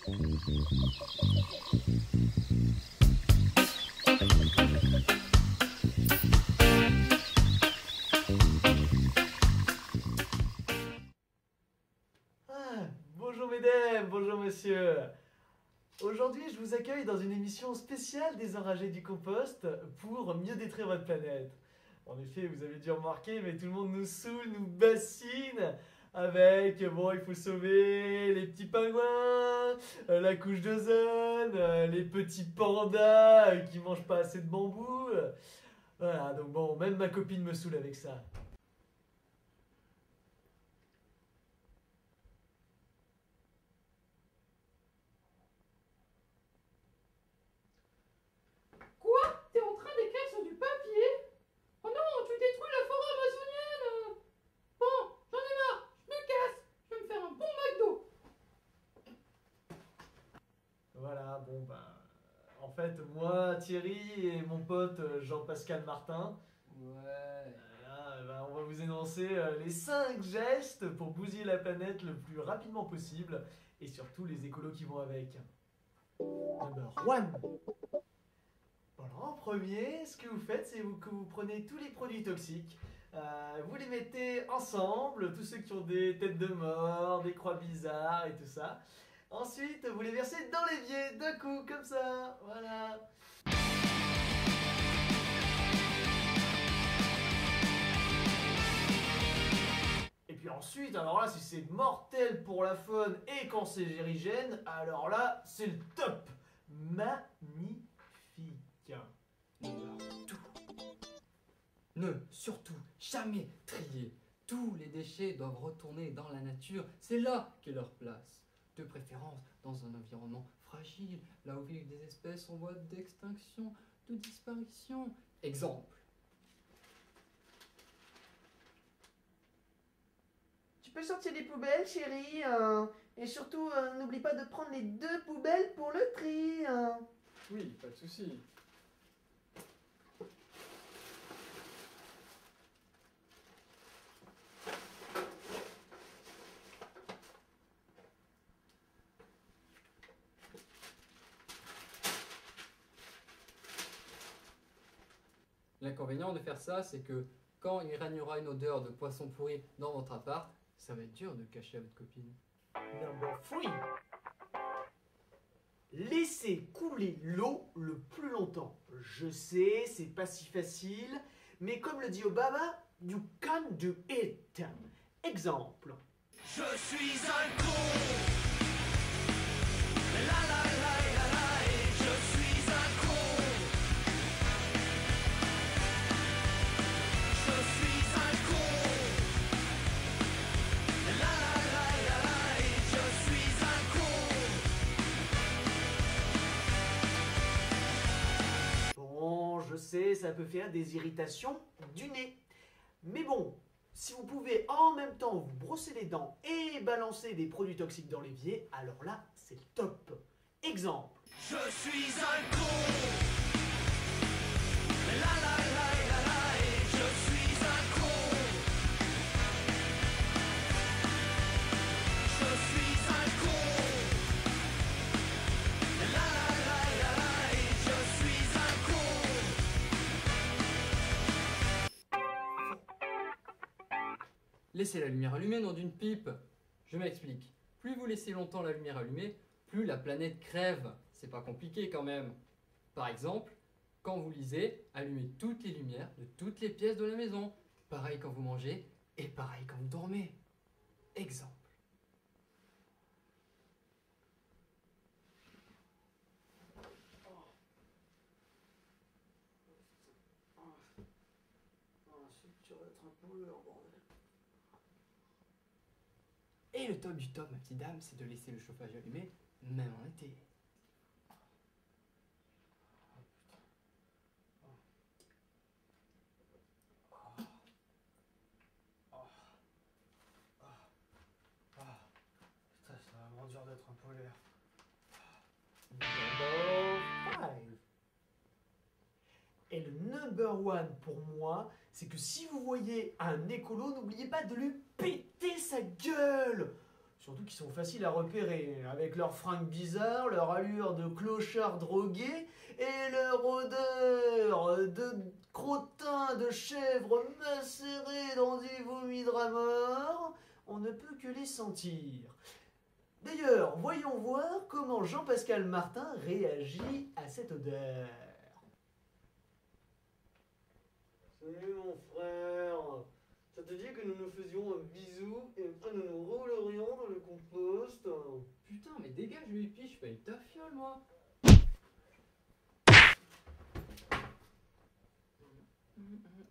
Bonjour mesdames, bonjour monsieur. Aujourd'hui, je vous accueille dans une émission spéciale des enragés du compost pour mieux détruire votre planète. En effet, vous avez dû remarquer, mais tout le monde nous saoule, nous bassine avec, bon, il faut sauver les petits pingouins, la couche d'ozone, les petits pandas qui mangent pas assez de bambou. Voilà, donc bon, même ma copine me saoule avec ça. Quoi? T'es en train d'écrire sur du papier? Oh non, tu détruis la forêt amazonienne! Bon, j'en ai marre, je me casse, je vais me faire un bon McDo. Voilà, bon ben, en fait, moi, Thierry et mon pote Jean-Pascal Martin, Ouais. on va vous énoncer les 5 gestes pour bousiller la planète le plus rapidement possible et surtout les écolos qui vont avec. Number 1. Voilà, en premier, ce que vous faites, c'est que vous prenez tous les produits toxiques, vous les mettez ensemble, tous ceux qui ont des têtes de mort, des croix bizarres et tout ça. Ensuite, vous les versez dans l'évier d'un coup, comme ça, voilà. Et puis ensuite, alors là, si c'est mortel pour la faune et cancérigène, alors là, c'est le top. Magnifique. Tout. Ne surtout jamais trier. Tous les déchets doivent retourner dans la nature. C'est là qu'est leur place. De préférence dans un environnement fragile, là où vivent des espèces en voie d'extinction, de disparition. Exemple. Tu peux sortir des poubelles, chérie, et surtout, n'oublie pas de prendre les 2 poubelles pour le tri. Oui, pas de souci. L'inconvénient de faire ça, c'est que quand il régnera une odeur de poisson pourri dans votre appart, ça va être dur de le cacher à votre copine. Number 3. Laissez couler l'eau le plus longtemps. Je sais, c'est pas si facile, mais comme le dit Obama, you can do it. Exemple. Je suis un con. La la la la la et je suis un con. Je suis un con. La la la la la et je suis un con. Bon, je sais, ça peut faire des irritations du nez. Mais bon, si vous pouvez en même temps vous brosser les dents et balancer des produits toxiques dans l'évier, alors là, c'est le top. Exemple. Je suis un con. La la la la la et je suis un con. Je suis un con. La la la la la et je suis un con. Laissez la lumière allumée, non d'une pipe. Je m'explique. Plus vous laissez longtemps la lumière allumée, plus la planète crève. C'est pas compliqué quand même. Par exemple, quand vous lisez, allumez toutes les lumières de toutes les pièces de la maison. Pareil quand vous mangez et pareil quand vous dormez. Exemple. Et le top du top, ma petite dame, c'est de laisser le chauffage allumé, même en été. Putain, c'est vraiment dur d'être un polaire. Number 5. Et le number 1 pour moi, c'est que si vous voyez un écolo, n'oubliez pas de lui péter sa gueule. Surtout qu'ils sont faciles à repérer, avec leurs fringues bizarres, leur allure de clochard drogué et leur odeur de crottin de chèvre macéré dans du vomi de rat mort. On ne peut que les sentir. D'ailleurs, voyons voir comment Jean-Pascal Martin réagit à cette odeur. Salut mon frère, ça te dit que nous nous faisions un bisou et après nous nous roulerions dans le compost? Putain, mais dégage le hippie, je suis pas une tafiole moi.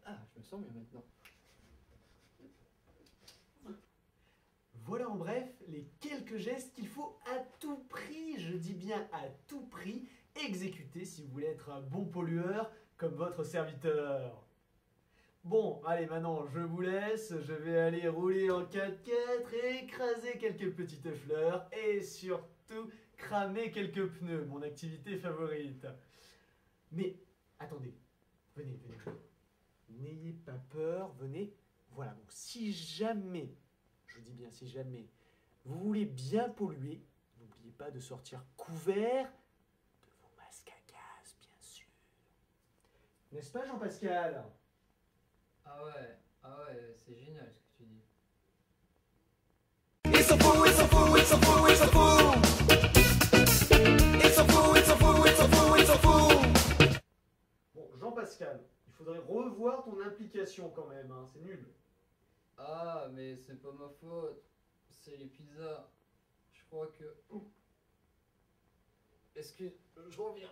Ah, je me sens mieux maintenant. Voilà en bref les quelques gestes qu'il faut à tout prix, je dis bien à tout prix, exécuter si vous voulez être un bon pollueur comme votre serviteur. Bon, allez maintenant je vous laisse, je vais aller rouler en 4x4 et écraser quelques petites fleurs et surtout cramer quelques pneus, mon activité favorite. Mais attendez, venez. N'ayez pas peur, venez. Voilà, donc si jamais, je dis bien si jamais, vous voulez bien polluer, n'oubliez pas de sortir couvert de vos masques à gaz, bien sûr. N'est-ce pas Jean-Pascal? Ah ouais, c'est génial ce que tu dis. It's a fool, it's a fool, it's a fool, it's a fool. It's a fool, it's a fool, it's a fool, it's a fool. Bon, Jean-Pascal, il faudrait revoir ton implication quand même, hein, c'est nul. Ah, mais c'est pas ma faute. C'est les pizzas. Je crois que... Excuse, je reviens.